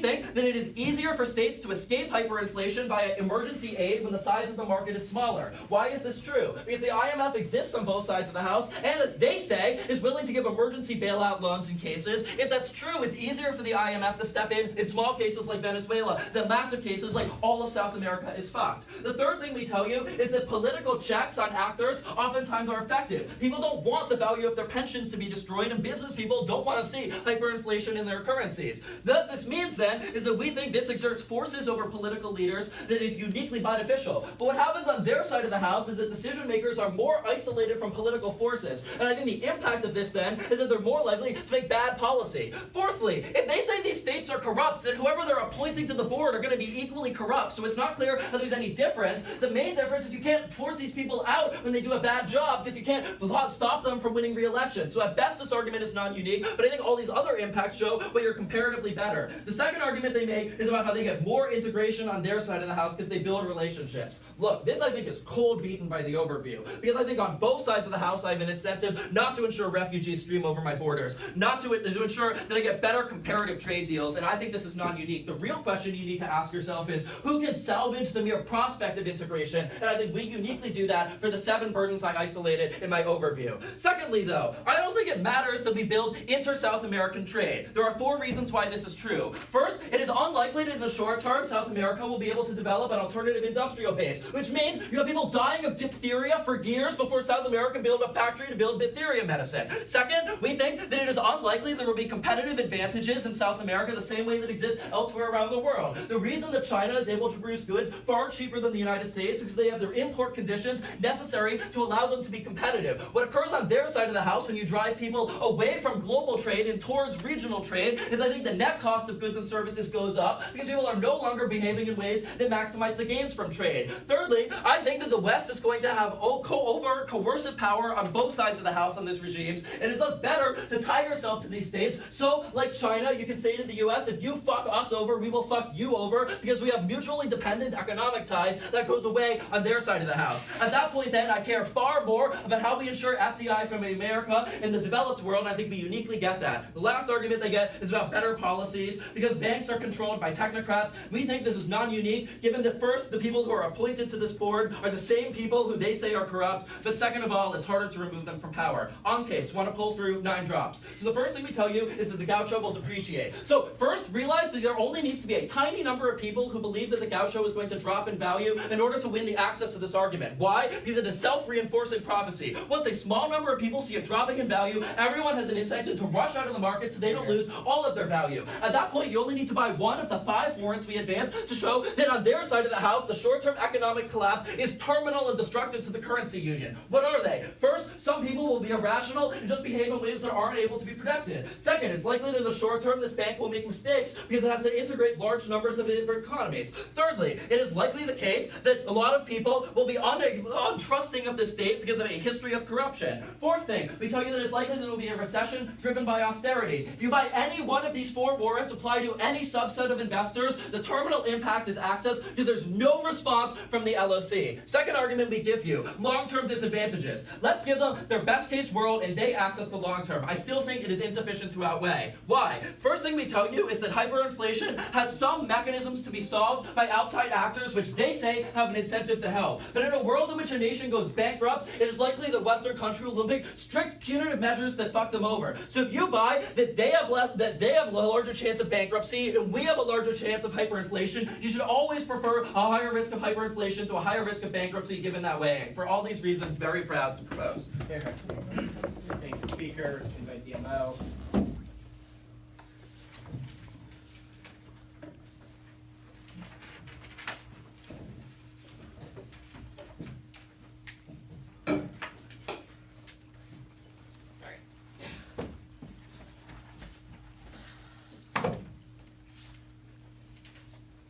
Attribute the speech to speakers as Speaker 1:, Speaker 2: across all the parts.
Speaker 1: think that it is easier for states to escape hyperinflation via emergency aid when the size of the market is smaller. Why is this true? Because the IMF exists on both sides of the house, and as they say, is willing to give emergency bailout loans in cases. If that's true, it's easier for the IMF to step in small cases like Venezuela than massive cases like all of South America is fucked. The third thing we tell you is that political checks on actors oftentimes are effective. People don't want the value of their pensions to be destroyed, and business people don't want to see hyperinflation in their currencies. What this means then is that we think this exerts forces over political leaders that is uniquely beneficial. But what happens on their side of the house is that decision makers are more isolated from political forces. And I think the impact of this then is that they're more likely to make bad policy. Fourthly, if they say these states are corrupt, then whoever they're appointing to the board are going to be equally corrupt. So it's not clear that there's any difference. The main difference is you can't force these people out when they do a bad job because you can't stop them from winning re-election. So at best, this argument is non-unique, but I think all these other impacts show why you're comparatively better. The second argument they make is about how they get more integration on their side of the house because they build relationships. Look, this I think is cold beaten by the overview, because I think on both sides of the house I have an incentive not to ensure refugees stream over my borders, not to ensure that I get better comparative trade deals, and I think this is non-unique. The real question you need to ask yourself is, who can salvage the mere prospect of integration? And I think we uniquely do that for the 7 burdens I isolated in my overview. Secondly, though, I don't think it matters that we build inter-South American trade. There are 4 reasons why this is true. First, it is unlikely that in the short term, South America will be able to develop an alternative industrial base, which means you have people dying of diphtheria for years before South America build a factory to build diphtheria medicine. Second, we think that it is unlikely there will be competitive advantages in South America the same way that exists elsewhere around the world. The reason that China is able to produce goods far cheaper than the United States is because they have their import conditions necessary to allow them to be competitive. What occurs on their side of the house when you drive people away from global trade and towards regional trade is I think the net cost of goods and services goes up because people are no longer behaving in ways that maximize the gains from trade. Thirdly, I think that the West is going to have over coercive power on both sides of the house on this regime, and it's thus better to tie yourself to these states. So, like China, you can say to the US, if you fuck us over, we will fuck you over, because we have mutually dependent economic ties that goes away on their side of the house. At that point then, I care far more about how we ensure FDI from America in the developed world, and I think we uniquely get that. The last argument they get is about better policies, because banks are controlled by technocrats. We think this is non-unique, given that first, the people who are appointed to this board are the same people who they say are corrupt, but second of all, it's harder to remove them from power. On case, want to pull through 9 drops. So the first thing we tell you is that the gaucho will depreciate. So first, realize that there only needs to be a tiny number of people who believe that the gaucho is going to drop in value in order to win the access to this argument. Why? Because it is self-reinforcing prophecy. Once a small number of people see it dropping in value, everyone has an incentive to rush out of the market so they don't lose all of their value. At that point, you only need to buy 1 of the 5 warrants we advance to show that on their side of the house, the short-term economic collapse is terminal and destructive to the currency union. What are they? First, some people will be irrational and just behave in ways that aren't able to be protected. Second, it's likely that in the short term, this bank will make mistakes because it has to integrate large numbers of different economies. Thirdly, it is likely the case that a lot of people will be untrusting of the states because of a history of corruption. Fourth thing, we tell you that it's likely that there will be a recession driven by austerity. If you buy any one of these 4 warrants, apply to any subset of investors, the terminal impact is access because there's no response from the LOC. Second argument we give you, long-term disadvantages. Let's give them their best case world and they access the long term. I still think it is insufficient to outweigh. Why? First thing we tell you is that hyperinflation has some mechanisms to be solved by outside actors which they say have an incentive to help. But in a world in which a nation goes bankrupt, it is likely that Western countries will make strict punitive measures that fuck them over. So if you buy that they have a larger chance of bankruptcy and we have a larger chance of hyperinflation, you should always prefer a higher risk of hyperinflation to a higher risk of bankruptcy given that weighing. For all these reasons, very proud to propose.
Speaker 2: Thank the speaker, invite the MO.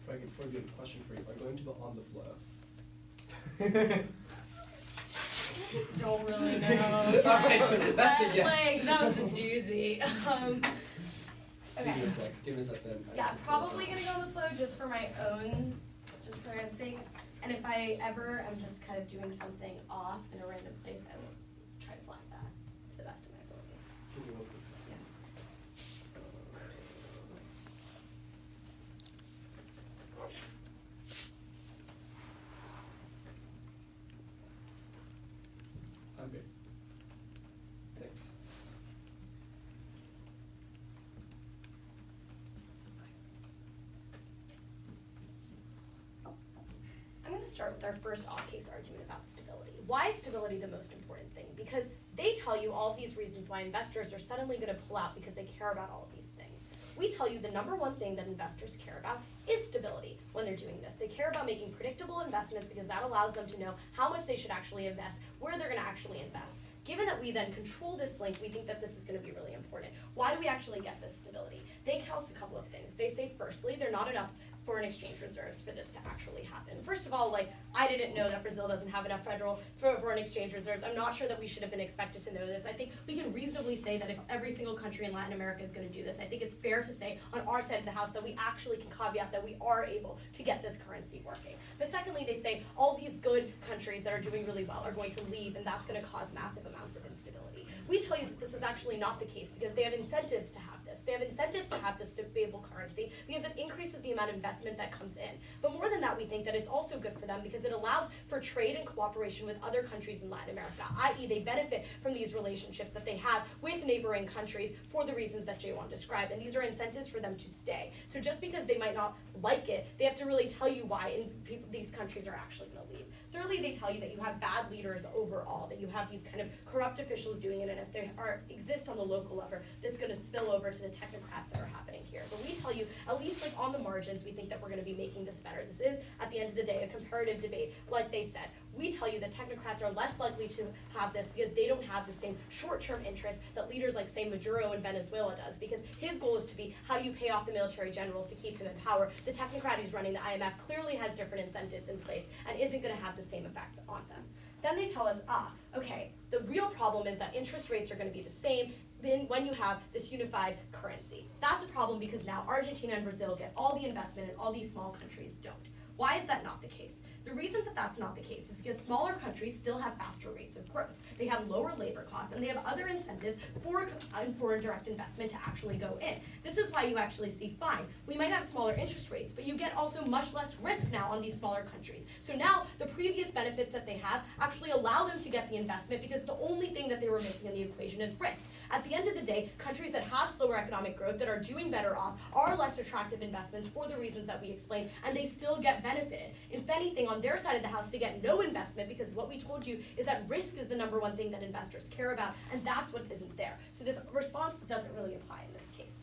Speaker 3: Before I get a question for you, am I going to go on the floor?
Speaker 4: Don't really know.
Speaker 3: That's a yes.
Speaker 4: Like, that was a doozy. Okay.
Speaker 3: Give me a sec then.
Speaker 4: Yeah, probably gonna go on the flow just for my own, just for its sake. And if I ever am just kind of doing something off in a random place, I will try to flag that to the best of my ability. Yeah.
Speaker 3: I'm good. Thanks.
Speaker 4: I'm going to start with our first off-case argument about stability. Why is stability the most important thing? Because they tell you all of these reasons why investors are suddenly going to pull out because they care about all of these things. We tell you the number one thing that investors care about is stability when they're doing this. They care about making predictable investments because that allows them to know how much they should actually invest, where they're going to actually invest. Given that we then control this link, we think that this is going to be really important. Why do we actually get this stability? They tell us a couple of things. They say, firstly, they're not enough foreign exchange reserves for this to actually happen. First of all, like, I didn't know that Brazil doesn't have enough foreign exchange reserves. I'm not sure that we should have been expected to know this. I think we can reasonably say that if every single country in Latin America is going to do this, I think it's fair to say on our side of the house that we actually can caveat that we are able to get this currency working. But secondly, they say all these good countries that are doing really well are going to leave, and that's going to cause massive amounts of instability. We tell you that this is actually not the case because they have incentives to have this. They have incentives to have this stable currency because it increases the amount of investment that comes in. But more than that, we think that it's also good for them because it allows for trade and cooperation with other countries in Latin America, i.e. they benefit from these relationships that they have with neighboring countries for the reasons that Jaewon described, and these are incentives for them to stay. So just because they might not like it, they have to really tell you why these countries are actually going to leave. Thirdly, they tell you that you have bad leaders overall, that you have these kind of corrupt officials doing it, and if they exist on the local level, that's going to spill over to the technocrats that are happening here. But we tell you, at least like on the margins, we think that we're going to be making this better. This is, at the end of the day, a comparative debate, like they said. We tell you that technocrats are less likely to have this because they don't have the same short-term interests that leaders like, say, Maduro in Venezuela does, because his goal is to be, how do you pay off the military generals to keep him in power? The technocrat who's running the IMF clearly has different incentives in place and isn't going to have the same effects on them. Then they tell us, okay, the real problem is that interest rates are going to be the same when you have this unified currency. That's a problem because now Argentina and Brazil get all the investment and all these small countries don't. Why is that not the case? The reason that that's not the case is because smaller countries still have faster rates of growth. They have lower labor costs, and they have other incentives for foreign direct investment to actually go in. This is why you actually see, fine, we might have smaller interest rates, but you get also much less risk now on these smaller countries. So now the previous benefits that they have actually allow them to get the investment because the only thing that they were missing in the equation is risk. At the end of the day, countries that have slower economic growth, that are doing better off, are less attractive investments for the reasons that we explained, and they still get benefited. If anything, on their side of the house, they get no investment because what we told you is that risk is the number one thing that investors care about, and that's what isn't there. So this response doesn't really apply in this case.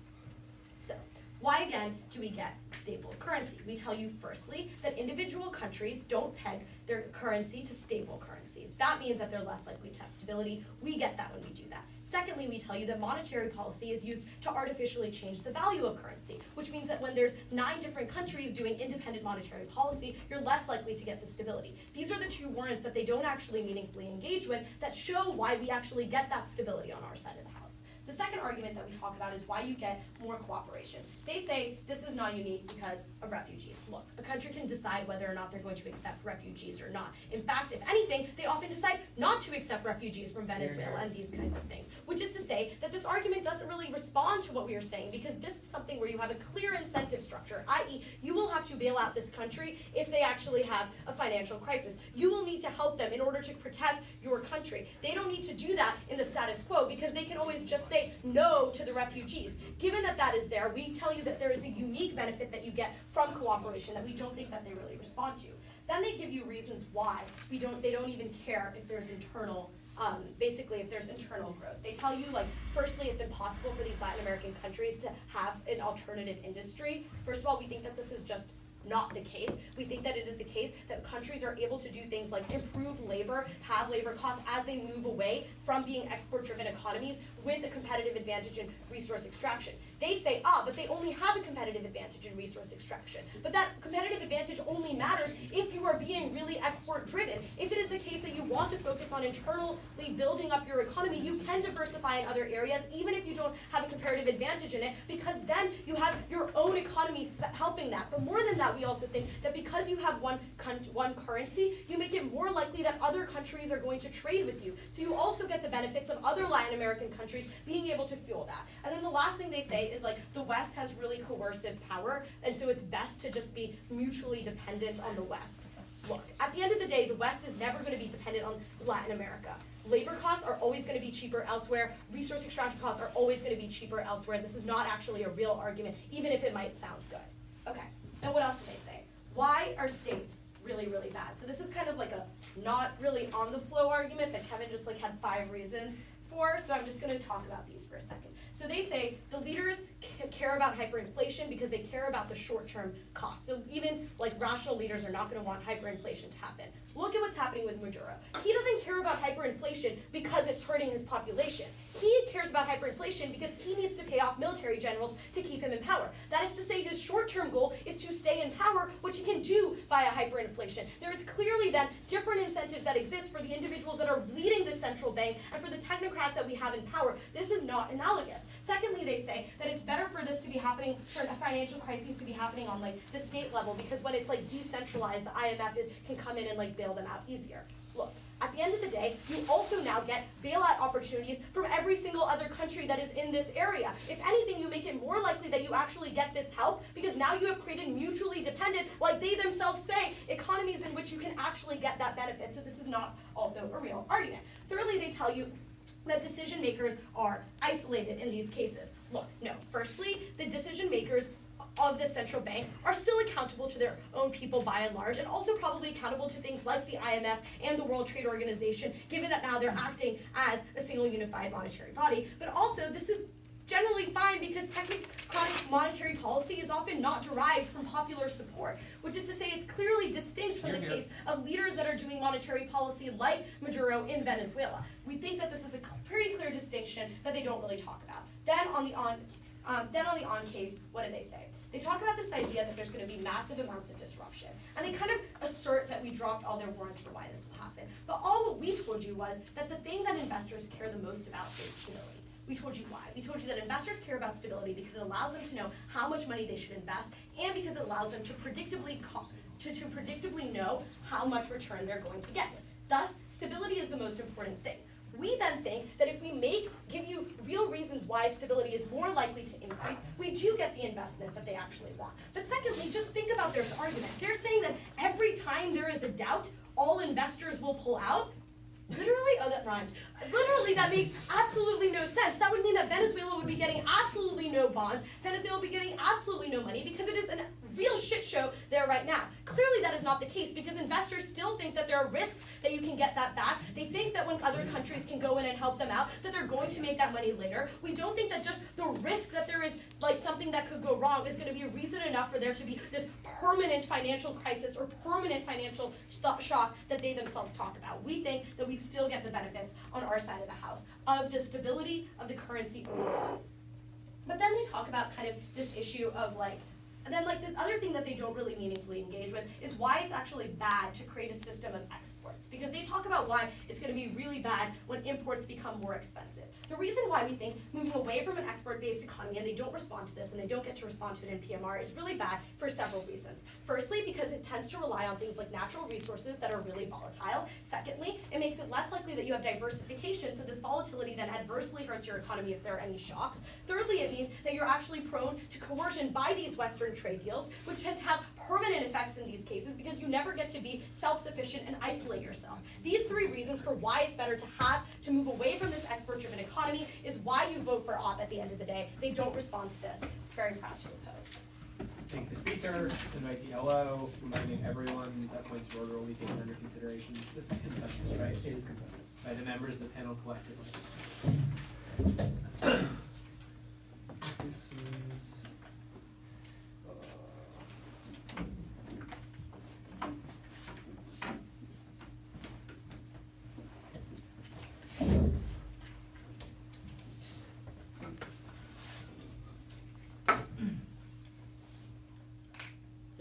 Speaker 4: So why, again, do we get stable currency? We tell you, firstly, that individual countries don't peg their currency to stable currencies. That means that they're less likely to have stability. We get that when we do that. Secondly, we tell you that monetary policy is used to artificially change the value of currency, which means that when there's 9 different countries doing independent monetary policy, you're less likely to get the stability. These are the 2 warrants that they don't actually meaningfully engage with that show why we actually get that stability on our side of the house. The second argument that we talk about is why you get more cooperation. They say this is not unique because of refugees. Look, a country can decide whether or not they're going to accept refugees or not. In fact, if anything, they often decide not to accept refugees from Venezuela and these kinds of things. Which is to say that this argument doesn't really respond to what we are saying because this is something where you have a clear incentive structure, i.e. you will have to bail out this country if they actually have a financial crisis. You will need to help them in order to protect your country. They don't need to do that in the status quo because they can always just say no to the refugees. Given that that is there, we tell you that there is a unique benefit that you get from cooperation that we don't think that they really respond to. Then they give you reasons why they don't even care if there's internal basically if there's internal growth. They tell you, like, firstly, it's impossible for these Latin American countries to have an alternative industry. First of all, we think that this is just not the case. We think that it is the case that countries are able to do things like improve labor, have labor costs as they move away from being export-driven economies with a competitive advantage in resource extraction. They say, but they only have a competitive advantage in resource extraction. But that competitive advantage only matters if you are being really export-driven. If it is the case that you want to focus on internally building up your economy, you can diversify in other areas, even if you don't have a comparative advantage in it, because then you have your own economy helping proving that. But more than that, we also think that because you have one currency, you make it more likely that other countries are going to trade with you. So you also get the benefits of other Latin American countries being able to fuel that. And then the last thing they say is like the West has really coercive power, and so it's best to just be mutually dependent on the West. Look, at the end of the day, the West is never going to be dependent on Latin America. Labor costs are always going to be cheaper elsewhere. Resource extraction costs are always going to be cheaper elsewhere. This is not actually a real argument, even if it might sound good. Okay, and what else do they say? Why are states really, really bad? So this is kind of like a not really on the flow argument that Kevin just like had 5 reasons for, so I'm just going to talk about these for a second. So they say the leaders care about hyperinflation because they care about the short-term costs. So even like rational leaders are not going to want hyperinflation to happen. Look at what's happening with Maduro. He doesn't care about hyperinflation because it's hurting his population. He cares about hyperinflation because he needs to pay off military generals to keep him in power. That is to say, his short-term goal is to stay in power, which he can do via hyperinflation. There is clearly then different incentives that exist for the individuals that are leading the central bank and for the technocrats that we have in power. This is not analogous. Secondly, they say that it's better for this to be happening, for a financial crisis to be happening on like the state level, because when it's like decentralized, the IMF can come in and like bail them out easier. Look, at the end of the day, you also now get bailout opportunities from every single other country that is in this area. If anything, you make it more likely that you actually get this help, because now you have created mutually dependent, like they themselves say, economies in which you can actually get that benefit. So this is not also a real argument. Thirdly, they tell you that decision makers are isolated in these cases. Look, no. Firstly, the decision makers of the central bank are still accountable to their own people by and large, and also probably accountable to things like the IMF and the World Trade Organization, given that now they're acting as a single unified monetary body. But also, this is generally fine because technocratic monetary policy is often not derived from popular support, which is to say it's clearly distinct from the case of leaders that are doing monetary policy like Maduro in Venezuela. We think that this is a pretty clear distinction that they don't really talk about. Then on the on case, what do they say? They talk about this idea that there's going to be massive amounts of disruption. And they kind of assert that we dropped all their warrants for why this will happen. But all what we told you was that the thing that investors care the most about is stability. We told you why. We told you that investors care about stability because it allows them to know how much money they should invest, and because it allows them to predictably know how much return they're going to get. Thus, stability is the most important thing. We then think that if we give you real reasons why stability is more likely to increase, we do get the investment that they actually want. But secondly, just think about their argument. They're saying that every time there is a doubt, all investors will pull out. Literally? Oh, that rhymed. Literally, that makes absolutely no sense. That would mean that Venezuela would be getting absolutely no bonds. Venezuela would be getting absolutely no money because it is a real shit show there right now. Clearly, that is not the case because investors still think that there are risks that you can get that back. They think that when other countries can go in and help them out, that they're going to make that money later. We don't think that just the risk that there is like something that could go wrong is going to be a reason enough for there to be this permanent financial crisis or permanent financial shock that they themselves talk about. We think that we still get the benefits on our side of the house of the stability of the currency overall. But then they talk about kind of this issue of like, and then like the other thing that they don't really meaningfully engage with is why it's actually bad to create a system of exports. Because they talk about why it's going to be really bad when imports become more expensive. The reason why we think moving away from an export-based economy, and they don't respond to this, and they don't get to respond to it in PMR, is really bad for several reasons. Firstly, because it tends to rely on things like natural resources that are really volatile. Secondly, it makes it less likely that you have diversification, so this volatility then adversely hurts your economy if there are any shocks. Thirdly, it means that you're actually prone to coercion by these Western trade deals, which tend to have permanent effects in these cases because you never get to be self-sufficient and isolate yourself. These 3 reasons for why it's better to move away from this export-driven economy is why you vote for op at the end of the day. They don't respond to this. Very proud to oppose.
Speaker 2: Thank the speaker, invite the LO, reminding everyone that points of order will be taken under consideration. This is consensus, right?
Speaker 3: It is consensus.
Speaker 2: By the members of the panel collectively.
Speaker 3: This is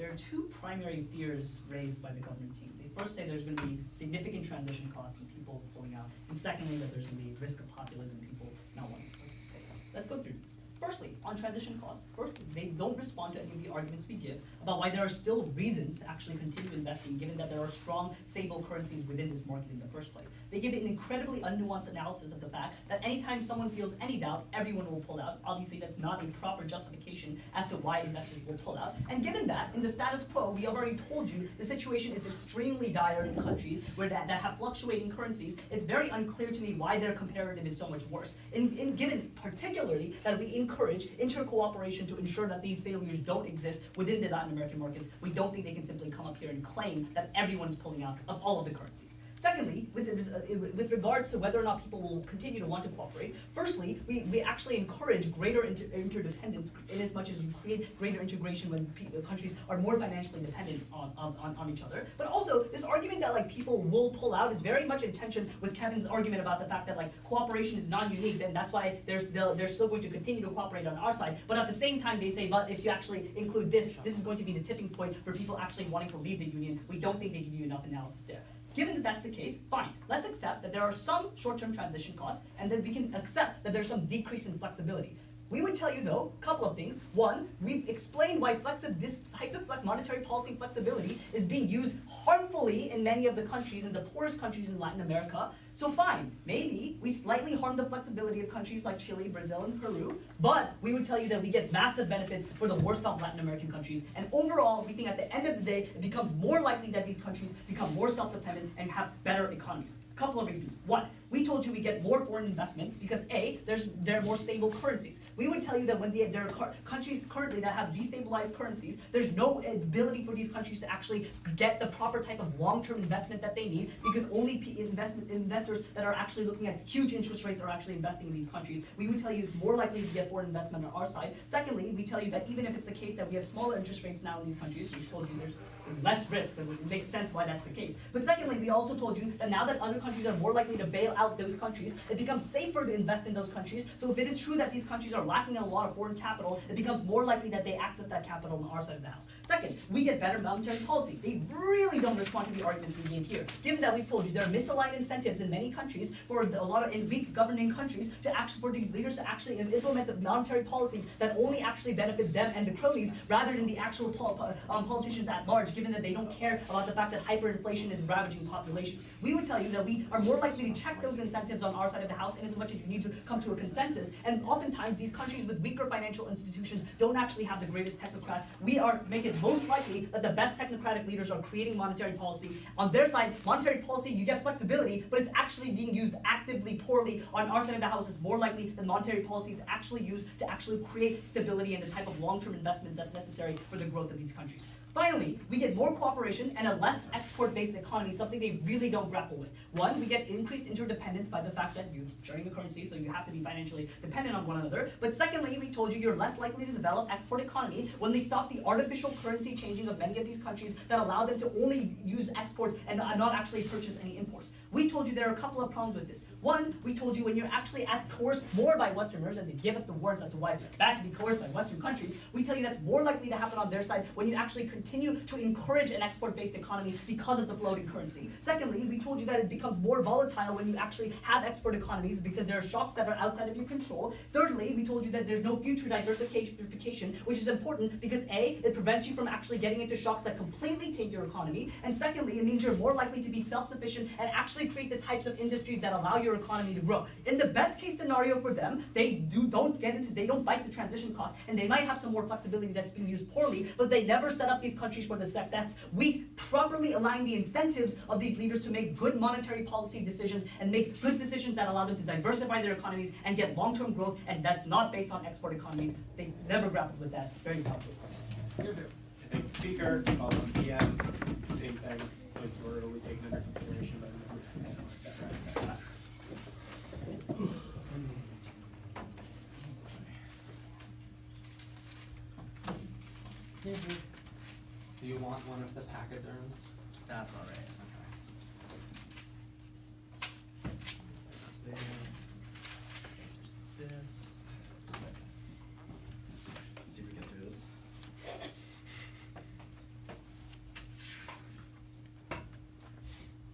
Speaker 5: There are 2 primary fears raised by the government team. They first say there's going to be significant transition costs and people pulling out. And secondly, that there's going to be risk of populism, people not wanting to participate. Let's go through these. Firstly, on transition costs, first, they don't respond to any of the arguments we give about why there are still reasons to actually continue investing, given that there are strong, stable currencies within this market in the first place. They give an incredibly unnuanced analysis of the fact that anytime someone feels any doubt, everyone will pull out. Obviously, that's not a proper justification as to why investors will pull out. And given that, in the status quo, we have already told you the situation is extremely dire in countries where that have fluctuating currencies. It's very unclear to me why their comparative is so much worse. Given particularly that we encourage inter-cooperation to ensure that these failures don't exist within the Latin American markets, we don't think they can simply come up here and claim that everyone's pulling out of all of the currencies. Secondly, with regards to whether or not people will continue to want to cooperate, firstly, we actually encourage greater interdependence in as much as you create greater integration when countries are more financially dependent on each other. But also, this argument that like people will pull out is very much in tension with Kevin's argument about the fact that like cooperation is non-unique, then that's why they're still going to continue to cooperate on our side. But at the same time, they say, but if you actually include this is going to be the tipping point for people actually wanting to leave the union. We don't think they give you enough analysis there. Given that that's the case, fine. Let's accept that there are some short-term transition costs, and then we can accept that there's some decrease in flexibility. We would tell you, though, a couple of things. One, we've explained why this type of monetary policy flexibility is being used harmfully in many of the countries, in the poorest countries in Latin America. So fine, maybe we slightly harm the flexibility of countries like Chile, Brazil, and Peru, but we would tell you that we get massive benefits for the worst off Latin American countries. And overall, we think at the end of the day, it becomes more likely that these countries become more self-dependent and have better economies. A couple of reasons. One, we told you we get more foreign investment because A, there are more stable currencies. We would tell you that when there are countries currently that have destabilized currencies, there's no ability for these countries to actually get the proper type of long-term investment that they need because only investors that are actually looking at huge interest rates are actually investing in these countries. We would tell you it's more likely to get foreign investment on our side. Secondly, we tell you that even if it's the case that we have smaller interest rates now in these countries, we told you there's less risk, and it makes sense why that's the case. But secondly, we also told you that now that other countries are more likely to bail out those countries, it becomes safer to invest in those countries. So if it is true that these countries are lacking in a lot of foreign capital, it becomes more likely that they access that capital on our side of the house. Second, we get better monetary policy. They really don't respond to the arguments we gave here. Given that we've told you there are misaligned incentives in many countries for a lot of weak governing countries to actually for these leaders to actually implement the monetary policies that only actually benefit them and the cronies rather than the actual politicians at large, given that they don't care about the fact that hyperinflation is ravaging population. We would tell you that we are more likely to check those incentives on our side of the house in as much as you need to come to a consensus. And oftentimes these countries with weaker financial institutions don't actually have the greatest technocrats. We make it most likely that the best technocratic leaders are creating monetary policy. On their side, monetary policy, you get flexibility, but it's actually being used actively poorly. On our side of the house, it's more likely that monetary policy is actually used to actually create stability and the type of long-term investments that's necessary for the growth of these countries. Finally, we get more cooperation and a less export-based economy, something they really don't grapple with. One, we get increased interdependence by the fact that you're sharing a currency, so you have to be financially dependent on one another. But secondly, we told you you're less likely to develop export economy when they stop the artificial currency changing of many of these countries that allow them to only use exports and not actually purchase any imports. We told you there are a couple of problems with this. One, we told you when you're actually coerced more by Westerners, and they give us the words as to why it's bad to be coerced by Western countries, we tell you that's more likely to happen on their side when you actually continue to encourage an export-based economy because of the floating currency. Secondly, we told you that it becomes more volatile when you actually have export economies because there are shocks that are outside of your control. Thirdly, we told you that there's no future diversification, which is important because A, it prevents you from actually getting into shocks that completely taint your economy, and secondly, it means you're more likely to be self-sufficient and actually create the types of industries that allow your economy to grow. In the best case scenario for them, they don't bite the transition costs, and they might have some more flexibility that's being used poorly, but they never set up these countries for the success. We properly align the incentives of these leaders to make good monetary policy decisions and make good decisions that allow them to diversify their economies and get long-term growth, and that's not based on export economies. They never grappled with that. Very powerful.
Speaker 2: I think speaker, followed on PM, same thing. Points were we taken under consideration by the members of the panel, et cetera, et cetera.
Speaker 6: Do you want one of the pachyderms?
Speaker 1: That's all right.
Speaker 6: Okay.
Speaker 1: This. See if we get through this.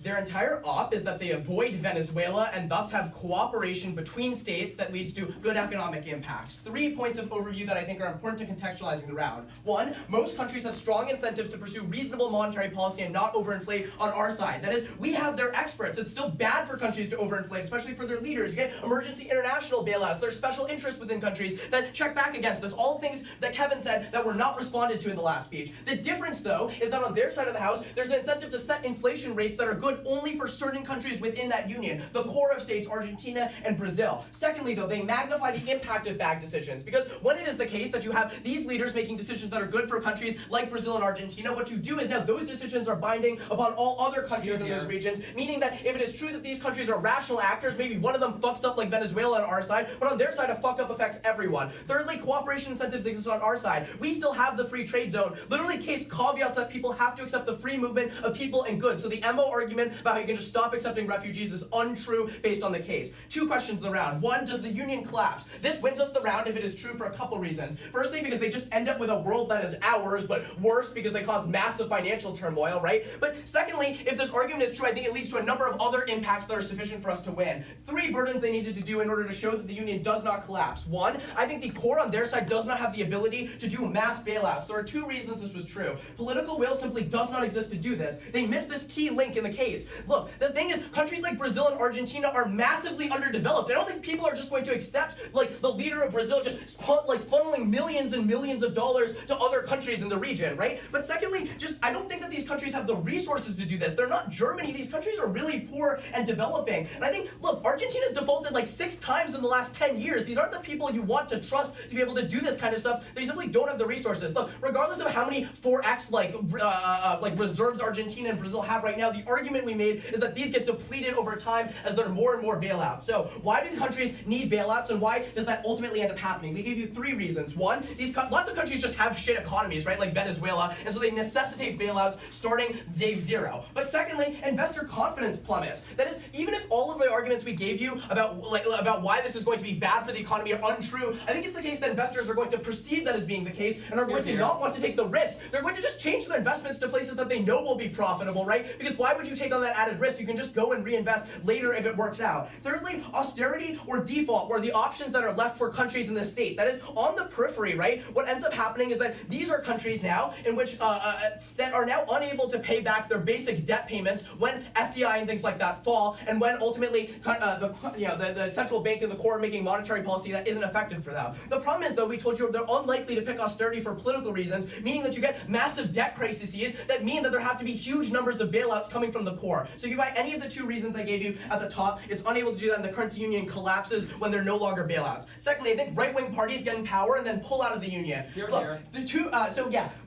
Speaker 7: Their entire op is that they avoid Venezuela and thus have cooperation between states that leads to good economic impacts. 3 points of overview that I think are important to contextualizing the round. 1, most countries have strong incentives to pursue reasonable monetary policy and not overinflate on our side. That is, we have their experts. It's still bad for countries to overinflate, especially for their leaders. You get emergency international bailouts. There's special interests within countries that check back against this. All things that Kevin said that were not responded to in the last speech. The difference, though, is that on their side of the house, there's an incentive to set inflation rates that are good only for certain countries within that union, the core of states, Argentina and Brazil. Secondly, though, they magnify the impact of bad decisions, because when it is the case that you have these leaders making decisions that are good for countries like Brazil and Argentina, what you do is now those decisions are binding upon all other countries in those regions, meaning that if it is true that these countries are rational actors, maybe one of them fucks up like Venezuela on our side, but on their side a fuck up affects everyone. Thirdly, cooperation incentives exist on our side. We still have the free trade zone, literally case caveats that people have to accept the free movement of people and goods. So the MO argument about how you can just stop accepting refugees is untrue based on the case. 2 questions in the round. 1, does the union collapse? This wins us the round if it is true for a couple reasons. Firstly, because they just end up with a world that is ours, but worse because they cause massive financial turmoil, right? But secondly, if this argument is true, I think it leads to a number of other impacts that are sufficient for us to win. 3 burdens they needed to do in order to show that the union does not collapse. 1, I think the core on their side does not have the ability to do mass bailouts. There are 2 reasons this was true. Political will simply does not exist to do this. They missed this key link in the case. Look, the thing is, countries like Brazil and Argentina are massively underdeveloped. I don't think people are just going to accept, like, the leader of Brazil just funneling millions and millions of dollars to other countries in the region, right? But secondly, I don't think that these countries have the resources to do this. They're not Germany. These countries are really poor and developing. And I think, look, Argentina's defaulted like 6 times in the last 10 years. These aren't the people you want to trust to be able to do this kind of stuff. They simply don't have the resources. Look, regardless of how many 4x like reserves Argentina and Brazil have right now, the argument we made is that these get depleted over time as there are more and more bailouts. So why do the countries need bailouts, and why does that ultimately end up happening? We gave you 3 reasons. 1, lots of countries just have shit economies, right, like Venezuela, and so they necessitate bailouts starting day 0. But secondly, investor confidence plummets. That is, even if all of the arguments we gave you about why this is going to be bad for the economy are untrue, I think it's the case that investors are going to perceive that as being the case and are going to not want to take the risk. They're going to just change their investments to places that they know will be profitable, right? Because why would you take on that added risk? You can just go and reinvest later if it works out. Thirdly, austerity or default were the options that are left for countries in the state. That is, on the periphery, right? What ends up happening is that these are countries now in which that are now unable to pay back their basic debt payments when FDI and things like that fall, and when ultimately the central bank and the core are making monetary policy that isn't effective for them. The problem is, though, we told you they're unlikely to pick austerity for political reasons, meaning that you get massive debt crises that mean that there have to be huge numbers of bailouts coming from the core. So if you buy any of the 2 reasons I gave you at the top, it's unable to do that, and the currency union collapses when there are no longer bailouts. Secondly, I think right-wing parties get in power and then pull out of the union. Look, the 2,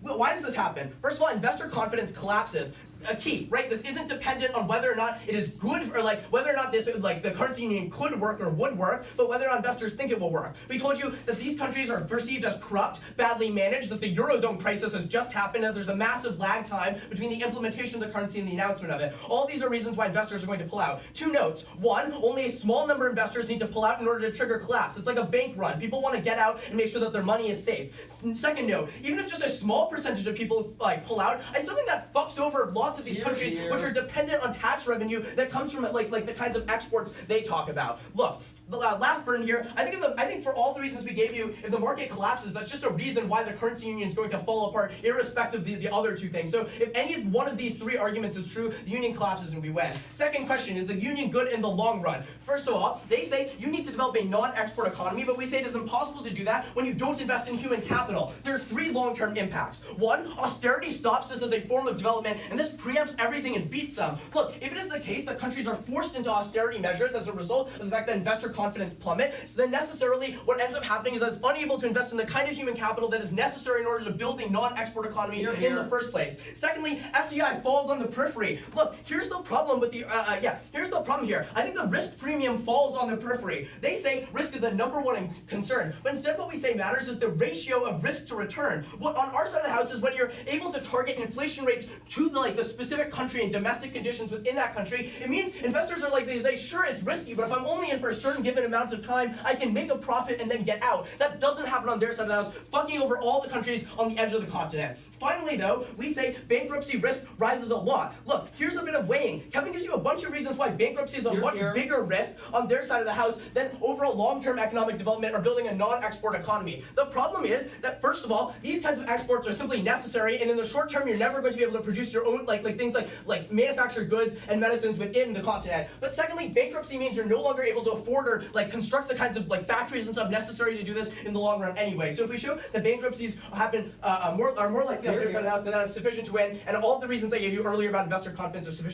Speaker 7: why does this happen? First of all, investor confidence collapses. A key, right? This isn't dependent on whether or not it is good, or whether or not this the currency union could work or would work, but whether or not investors think it will work. We told you that these countries are perceived as corrupt, badly managed, that the Eurozone crisis has just happened, and there's a massive lag time between the implementation of the currency and the announcement of it. All these are reasons why investors are going to pull out. 2 notes. 1, only a small number of investors need to pull out in order to trigger collapse. It's like a bank run. People want to get out and make sure that their money is safe. Second note, even if just a small percentage of people pull out, I still think that fucks over lots of these countries which are dependent on tax revenue that comes from like the kinds of exports they talk about. Look, the last burden here, I think for all the reasons we gave you, if the market collapses, that's just a reason why the currency union is going to fall apart, irrespective of the other 2 things. So if any of one of these 3 arguments is true, the union collapses and we win. Second question, is the union good in the long run? First of all, they say you need to develop a non-export economy, but we say it is impossible to do that when you don't invest in human capital. There are 3 long-term impacts. 1, austerity stops this as a form of development, and this preempts everything and beats them. Look, if it is the case that countries are forced into austerity measures as a result of the fact that investor confidence plummet, so then necessarily what ends up happening is that it's unable to invest in the kind of human capital that is necessary in order to build a non-export economy in the first place. Secondly, FDI falls on the periphery. Look, here's the problem with here's the problem here. I think the risk premium falls on the periphery. They say risk is the #1 concern, but instead what we say matters is the ratio of risk to return. What on our side of the house is when you're able to target inflation rates to the specific country and domestic conditions within that country, it means investors are they say, sure, it's risky, but if I'm only in for a certain given amount of time, I can make a profit and then get out. That doesn't happen on their side of the house, fucking over all the countries on the edge of the continent. Finally, though, we say bankruptcy risk rises a lot. Look, here's a bit of weighing. Kevin gives you a bunch of reasons why bankruptcy is a much bigger risk on their side of the house than overall long-term economic development or building a non-export economy. The problem is that, first of all, these kinds of exports are simply necessary, and in the short term, you're never going to be able to produce your own, like things like manufactured goods and medicines within the continent. But secondly, bankruptcy means you're no longer able to afford or construct the kinds of factories and stuff necessary to do this in the long run anyway. So if we show that bankruptcies happen are more likely on their side of the house, then that is sufficient to win, and all of the reasons I gave you earlier about investor confidence are sufficient.